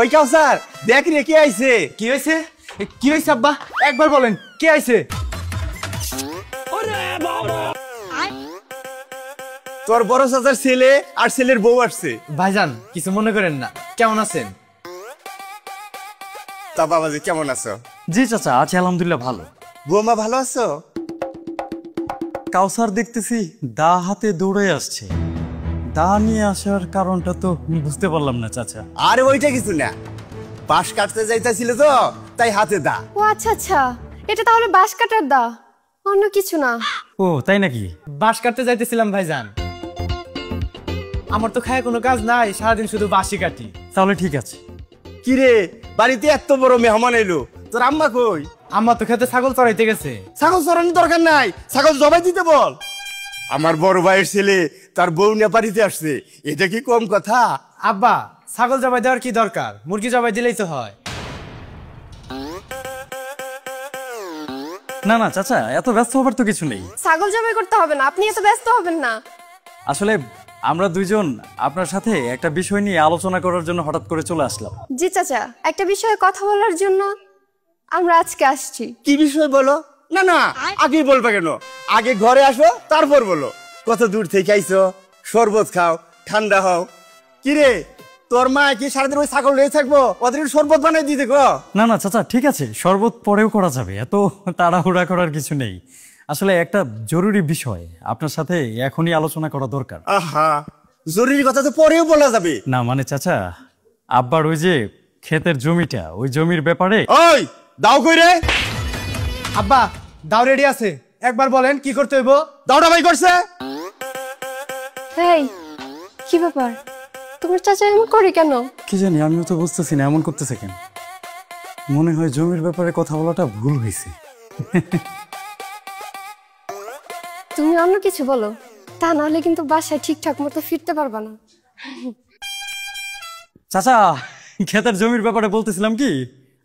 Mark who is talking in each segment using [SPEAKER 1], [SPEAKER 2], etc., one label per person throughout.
[SPEAKER 1] ওই কাউসার দেখ রে কে আইছে।
[SPEAKER 2] কি হয়েছে? কি হয়েছে আব্বা একবার বলেন, কে আইছে?
[SPEAKER 1] তোর বড় চাচার ছেলে আর ছেলের বউ আসছে।
[SPEAKER 2] ভাইজান কিছু মনে করেন না, কেমন আছেন?
[SPEAKER 1] তা বাবাজি কেমন আছো?
[SPEAKER 3] জি চাচা আছি আলহামদুলিল্লাহ ভালো।
[SPEAKER 1] বৌমা ভালো আছো?
[SPEAKER 3] কাউসার দেখতেছি দা হাতে দৌড়ে আসছে, দা নিয়ে আসার কারণটা তো বুঝতে পারলাম না চাচা।
[SPEAKER 1] আরে ওইটা কিছু না, বাঁশ কাটতে যাইতেছিল তো তাই হাতে দা।
[SPEAKER 4] ও আচ্ছা আচ্ছা, এটা তাহলে বাঁশ কাটার দা, অন্য কিছু না।
[SPEAKER 3] ও তাই নাকি?
[SPEAKER 2] বাঁশ কাটতে যাইতেছিলাম ভাইজান। আমার তো খায় কোনো কাজ নাই, সারাদিন শুধু বাঁশি কাটি।
[SPEAKER 3] তাহলে ঠিক আছে।
[SPEAKER 1] কিরে বাড়িতে এত বড় মেহমান এলো, তোর আম্মা কই?
[SPEAKER 2] আম্মা তো খেতে ছাগল চড়াইতে গেছে।
[SPEAKER 1] ছাগল চড়ানোর দরকার নাই, ছাগল জবাই দিতে বল। আমার বড় ভাইয়ের ছেলে তার বউ নেপারিতে আসছে, এটা কি কম কথা?
[SPEAKER 2] আব্বা ছাগল জবাই দেওয়ার কি দরকার, মুরগি জবাই দিলেই তো হয়।
[SPEAKER 3] না না চাচা এত ব্যস্ত হবার তো কিছু নেই।
[SPEAKER 4] ছাগল জবাই করতে হবে না, আপনি এত ব্যস্ত হবেন না।
[SPEAKER 3] আসলে আমরা দুইজন আপনার সাথে একটা বিষয় নিয়ে আলোচনা করার জন্য হঠাৎ করে চলে আসলাম।
[SPEAKER 4] জি চাচা, একটা বিষয়ে কথা বলার জন্য আমরা আজকে আসছি।
[SPEAKER 1] কি বিষয় বলো? না না আগে বলবা কেন, আগে ঘরে আসো তারপর বলো। কত দূর থেকে আইছো, শরবত খাও, ঠান্ডা হও। কিরে তোর মা কি সারাদিন ওই ছাগল রয়ে থাকবো, ওদের শরবত বানাই দিতে গো?
[SPEAKER 3] না না চাচা ঠিক আছে, শরবত পরেও করা যাবে, এত তাড়াহুড়া করার কিছু নেই। আসলে একটা জরুরি বিষয় আপনার সাথে এখনই আলোচনা করা দরকার।
[SPEAKER 1] আহা জরুরি কথা তো পরেও বলা যাবে।
[SPEAKER 3] না মানে চাচা আব্বার ওই যে ক্ষেতের জমিটা, ওই জমির ব্যাপারে।
[SPEAKER 1] ওই দাও কই রে?
[SPEAKER 2] আব্বা দাও রেডি আছে, একবার বলেন কি করতে হইব।
[SPEAKER 1] দাওটা ভাই করছে।
[SPEAKER 4] এই কি ব্যাপার, তোমার চাচা এমন করে কেন?
[SPEAKER 3] কি জানি আমিও তো বুঝতেছি না এমন করতেছে কেন। মনে হয় জমির ব্যাপারে কথা বলাটা ভুল হয়েছে।
[SPEAKER 4] তুমি অন্য কিছু বলো, তা নাহলে কিন্তু বাসায় ঠিকঠাক মতো ফিরতে পারবা না।
[SPEAKER 3] চাচা ক্ষেতের জমির ব্যাপারে বলতেছিলাম কি,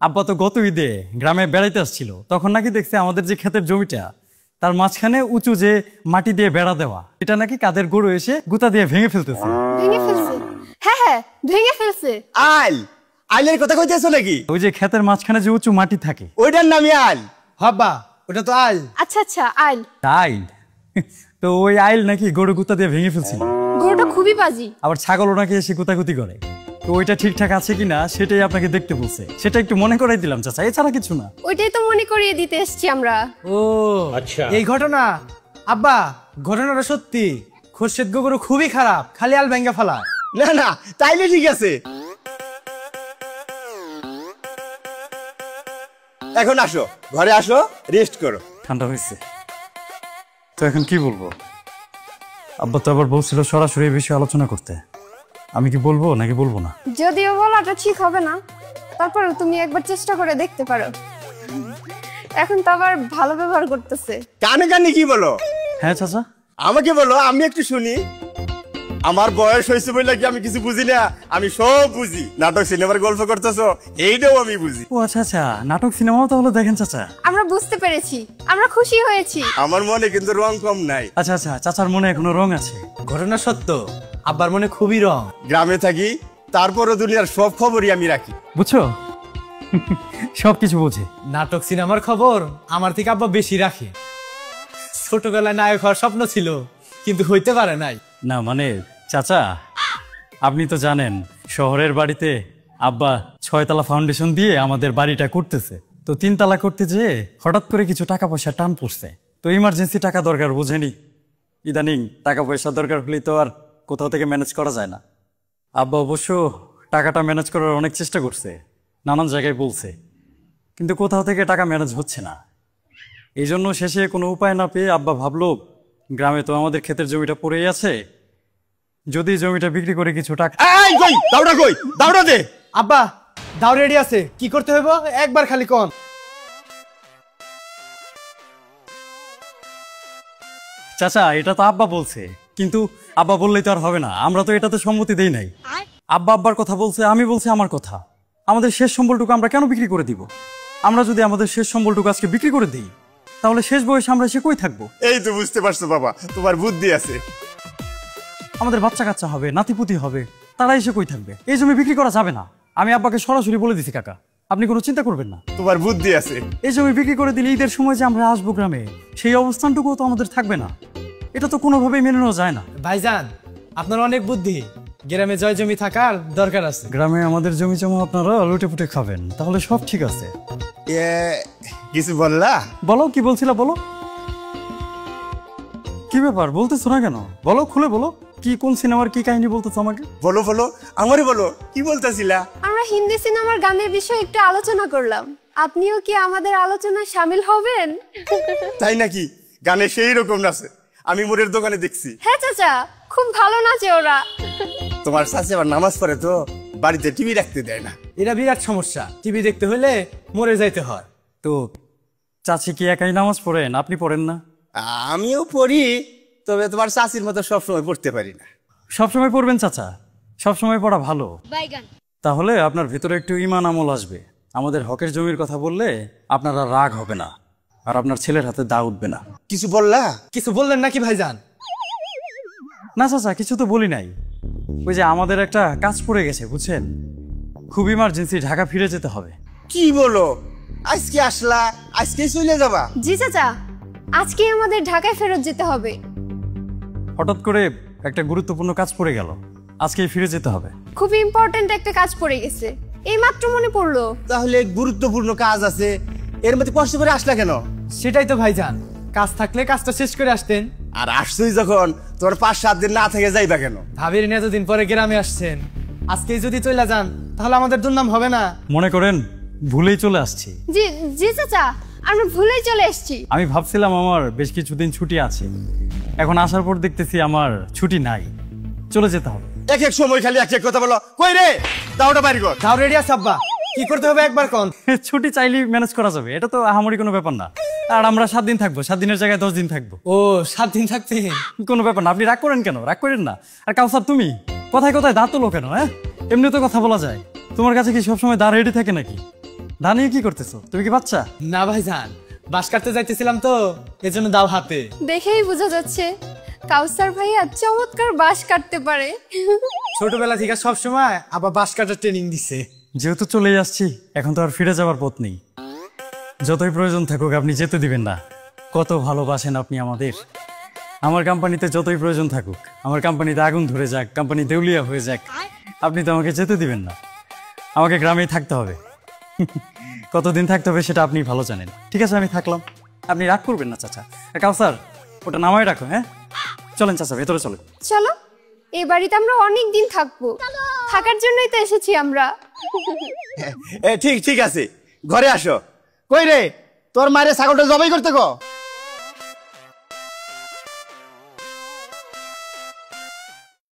[SPEAKER 3] আব্বা তো গত ঈদে গ্রামে বেড়াইতে আসছিল, তখন নাকি দেখছে আমাদের যে ক্ষেতের জমিটা তার মাঝখানে উঁচু যে মাটি দিয়ে বেড়া দেওয়া, এটা নাকি কাদের গরু এসে গুতা দিয়ে ভেঙে ফেলতেছে।
[SPEAKER 4] ভেঙে ফেলছে? হ্যাঁ হ্যাঁ ভেঙে ফেলছে।
[SPEAKER 1] আইল আইলের কথা কইতেছো নাকি?
[SPEAKER 3] ওই যে ক্ষেতের মাঝখানে যে উঁচু মাটি থাকে
[SPEAKER 1] ওইটার নামই আইল।
[SPEAKER 2] হাব্বা ওটা তো আইল।
[SPEAKER 4] আচ্ছা আচ্ছা আইল।
[SPEAKER 3] আইল? তো ওই আইল নাকি গরু গুতা দিয়ে ভেঙে ফেলছিল।
[SPEAKER 4] গরুটা খুবই বাজি।
[SPEAKER 3] আবার ছাগলও নাকি এসে গুতাগুতি করে। তো ওইটা ঠিকঠাক আছে কিনা সেটাই আপনাকে দেখতে বলছে, সেটা একটু মনে করাই দিলাম চাচা, এছাড়া কিছু না।
[SPEAKER 4] ওইটাই তো মনে করিয়ে দিতে এসেছি আমরা।
[SPEAKER 2] ও আচ্ছা এই ঘটনা। আব্বা ঘটনাটা সত্যি, খোরশেদ গরু খুবই খারাপ, খালি আল ভেঙ্গা ফেলা।
[SPEAKER 1] না না তাইলে ঠিক আছে। এখন আসো ঘরে আসো, রেস্ট করো।
[SPEAKER 3] ঠান্ডা হয়েছে তো এখন কি বলবো? আব্বা তো আবার বলছিল সরাসরি এই বিষয়ে আলোচনা করতে, আমি কি বলবো নাকি বলবো না?
[SPEAKER 4] যদিও বলাটা ঠিক হবে না, তারপরে তুমি একবার চেষ্টা করে দেখতে পারো। এখন তো আবার ভালো ব্যবহার করতেছে।
[SPEAKER 1] কানে কানে কি বলো?
[SPEAKER 3] হ্যাঁ চাচা
[SPEAKER 1] আমাকে বলো, আমি একটু শুনি। আমার বয়স হয়েছে বলে কি আমি কিছু বুঝি না? আমি সব বুঝি। নাটক সিনেমার গল্প করতেছো এইটাও আমি বুঝি।
[SPEAKER 3] ও আচ্ছা আচ্ছা, নাটক সিনেমাও তাহলে দেখেন চাচা?
[SPEAKER 4] আমরা বুঝতে পেরেছি, আমরা খুশি হয়েছি।
[SPEAKER 1] আমার মনে কিন্তু রং কম নাই।
[SPEAKER 3] আচ্ছা আচ্ছা, চাচার মনে এখনো রং আছে।
[SPEAKER 2] ঘটনা সত্য, আব্বার মনে খুবই রং।
[SPEAKER 1] গ্রামে থাকি, তারপরও দুনিয়ার সব খবরই আমি রাখি,
[SPEAKER 3] বুঝছো? সবকিছু বোঝে।
[SPEAKER 2] নাটক সিনেমার খবর আমার থেকে আব্বা বেশি রাখে। ছোটবেলায় নায়ক হওয়ার স্বপ্ন ছিল, কিন্তু হইতে পারে নাই।
[SPEAKER 3] না মানে চাচা আপনি তো জানেন শহরের বাড়িতে আব্বা 6 তলা ফাউন্ডেশন দিয়ে আমাদের বাড়িটা করতেছে, তো 3 তলা করতে যেয়ে হঠাৎ করে কিছু টাকা পয়সা টান পড়ছে, তো ইমার্জেন্সি টাকা দরকার, বোঝেনি? ইদানিং টাকা পয়সা দরকার হলে তো আর কোথাও থেকে ম্যানেজ করা যায় না। আব্বা অবশ্য টাকাটা ম্যানেজ করার অনেক চেষ্টা করছে, নানান জায়গায় বলছে, কিন্তু কোথাও থেকে টাকা ম্যানেজ হচ্ছে না। এই জন্য শেষে কোনো উপায় না পেয়ে আব্বা ভাবলো গ্রামে তো আমাদের ক্ষেতের জমিটা পড়েই আছে, যদি জমিটা বিক্রি করে কিছু টাকা।
[SPEAKER 1] এই কই দাওড়া, কই দাওড়া দে।
[SPEAKER 2] আব্বা দাও রেডি আছে, কি করতে হইব একবার খালি কোন।
[SPEAKER 3] চাচা এটা তো আব্বা বলছে, কিন্তু আব্বা বললেই তো আর হবে না, আমরা তো এটাতে সম্মতি দেই নাই। আব্বা আব্বার কথা বলছে, আমি বলছি আমার কথা। আমাদের শেষ সম্বলটুকু আমরা কেন বিক্রি করে দিব? আমরা যদি আমাদের শেষ সম্বলটুকু আজকে বিক্রি করে দিই, তাহলে শেষ বয়সে আমরা এসে কই থাকবো?
[SPEAKER 1] এই তো বুঝতে পারছো বাবা, তোমার বুদ্ধি আছে।
[SPEAKER 3] আমাদের বাচ্চা কাচ্চা হবে, নাতিপুতি হবে, তারা এসে কই থাকবে? এই জমি বিক্রি করা যাবে না। আমি আব্বাকে সরাসরি বলে দিছি কাকা, আপনি কোনো চিন্তা করবেন না।
[SPEAKER 1] তোমার বুদ্ধি আছে।
[SPEAKER 3] এই জমি বিক্রি করে দিলে ঈদের সময় যে আমরা আসবো গ্রামে, সেই অবস্থানটুকুও তো আমাদের থাকবে না। এটা তো কোনোভাবেই মেনে নেওয়া যায় না।
[SPEAKER 2] ভাইজান আপনার অনেক বুদ্ধি, গ্রামে জয় জমি থাকার দরকার আছে।
[SPEAKER 3] গ্রামে আমাদের জমি জমা আপনারা লুটে পুটে খাবেন, তাহলে সব ঠিক আছে।
[SPEAKER 1] এ, কিছু বললা?
[SPEAKER 3] বলো কি বলছিলা, বলো কি ব্যাপার, বলতেছো না কেন? বলো, খুলে বলো, কি কোন সিনেমার কি কাহিনী বলতেছো আমাকে?
[SPEAKER 1] বলো বলো, আমারই বলো, কি বলতেছিলা?
[SPEAKER 4] আমরা হিন্দি সিনেমার গানের বিষয়ে একটু আলোচনা করলাম, আপনিও কি আমাদের আলোচনায় সামিল হবেন?
[SPEAKER 1] তাই নাকি? গানে সেই রকম নাচে, আমি মোরের দোকানে দেখছি।
[SPEAKER 4] হ্যাঁ চাচা, খুব ভালো নাচে ওরা।
[SPEAKER 1] তোমার শাশি আবার নামাজ পড়ে তো, বাড়িতে টিভি রাখতে দেয় না।
[SPEAKER 2] এটা বিরাট সমস্যা, টিভি দেখতে হলে মরে যাইতে হয়।
[SPEAKER 3] তো চাচি কি একাই নামাজ পড়েন, আপনি পড়েন না?
[SPEAKER 1] আমিও পড়ি, তবে তোমার শাশির মতো সবসময় পড়তে পারি না।
[SPEAKER 3] সবসময় পড়বেন চাচা, সবসময় পড়া ভালো। তাহলে আপনার ভিতরে একটু ঈমান আমল আসবে। আমাদের হকের জমির কথা বললে আপনারা রাগ হবে না, আর আপনার ছেলের হাতে দা উঠবে না।
[SPEAKER 1] কিছু বললা?
[SPEAKER 2] কিছু বললেন নাকি ভাইজান?
[SPEAKER 3] না চাচা, কিছু তো বলি নাই। ওই যে আমাদের একটা কাজ পড়ে গেছে বুঝছেন, খুব ইমার্জেন্সি, ঢাকা ফিরে যেতে হবে।
[SPEAKER 1] কি বলো? আজকে আসলা, আজকেই চলে যাবা?
[SPEAKER 4] জি চাচা, আজকে আমাদের ঢাকায় ফেরত যেতে হবে।
[SPEAKER 3] হঠাৎ করে একটা গুরুত্বপূর্ণ কাজ পড়ে গেল, আজকেই ফিরে যেতে হবে।
[SPEAKER 4] খুব ইম্পর্ট্যান্ট একটা কাজ পড়ে গেছে, এই মাত্র মনে পড়লো।
[SPEAKER 1] তাহলে গুরুত্বপূর্ণ কাজ আছে, এর মধ্যে কষ্ট করে আসলা কেন?
[SPEAKER 2] সেটাই তো ভাইজান, কাজ থাকলে কাজটা শেষ করে আসতেন।
[SPEAKER 1] আর আসছই যখন, তোমার 5-7 দিন না থেকে যাইবা কেন?
[SPEAKER 2] ভাবির নিয়ে এতদিন পরে গ্রামে আসছেন, আজকেই যদি চলে যান তাহলে আমাদের দুর্নাম হবে না?
[SPEAKER 3] মনে করেন ভুলেই চলে আসছি।
[SPEAKER 4] জি জি চাচা, আমরা ভুলেই চলে এসেছি।
[SPEAKER 3] আমি ভাবছিলাম আমার বেশ কিছুদিন ছুটি আছে, এখন আসার পর দেখতেছি আমার ছুটি নাই, চলে যেতে হবে।
[SPEAKER 1] এক এক সময় খালি এক এক কথা বলো। কই রে, দাওটা বাড়ি কর।
[SPEAKER 2] তাও রেডি আছে আব্বা, কি করতে হবে একবার কোন?
[SPEAKER 3] ছুটি চাইলেই ম্যানেজ করা যাবে, এটা তো আহামরি কোনো ব্যাপার না। আর আমরা 7 দিন থাকবো, 7 দিনের জায়গায় 10 দিন থাকবো।
[SPEAKER 2] ও 7 দিন থাকতে?
[SPEAKER 3] কোনো ব্যাপার না, আপনি রাগ করেন কেন? রাগ করেন না। আর কাউসার তুমি কথায় কথায় দাঁত তোলো কেন? হ্যাঁ, এমনি তো কথা বলা যায়। তোমার কাছে কি সবসময় দা রেডি থাকে নাকি? দা নিয়ে কি করতেছো তুমি, কি বাচ্চা?
[SPEAKER 2] না ভাইজান, বাস কাটতে যাইতেছিলাম তো, এজন্য দাও হাতে।
[SPEAKER 4] দেখেই বোঝা যাচ্ছে কাউসার ভাইয়া চমৎকার বাঁশ কাটতে পারে।
[SPEAKER 2] ছোটবেলা থেকে সবসময় আবার বাস কাটার ট্রেনিং দিছে।
[SPEAKER 3] যেহেতু চলেই আসছি, এখন তো আর ফিরে যাওয়ার পথ নেই। যতই প্রয়োজন থাকুক আপনি যেতে দিবেন না। কত ভালোবাসেন আপনি আমাদের। আমার কোম্পানিতে যতই প্রয়োজন থাকুক, আমার কোম্পানিতে আগুন ধরে যাক, কোম্পানি দেউলিয়া হয়ে যাক, আপনি তো আমাকে যেতে দিবেন না। আমাকে গ্রামেই থাকতে হবে। কতদিন থাকতে হবে সেটা আপনি ভালো জানেন। ঠিক আছে, আমি থাকলাম, আপনি রাগ করবেন না চাচা। কাউসার, ওটা নামায় রাখো। হ্যাঁ চলেন চাচা, ভেতরে চলেন।
[SPEAKER 4] চলো, এই বাড়িতে আমরা অনেক দিন থাকবো, থাকার জন্যই তো এসেছি আমরা।
[SPEAKER 1] ঠিক ঠিক আছে, ঘরে আসো। কই রে, তোর মায়ের ছাগলটা জবাই করতে গো।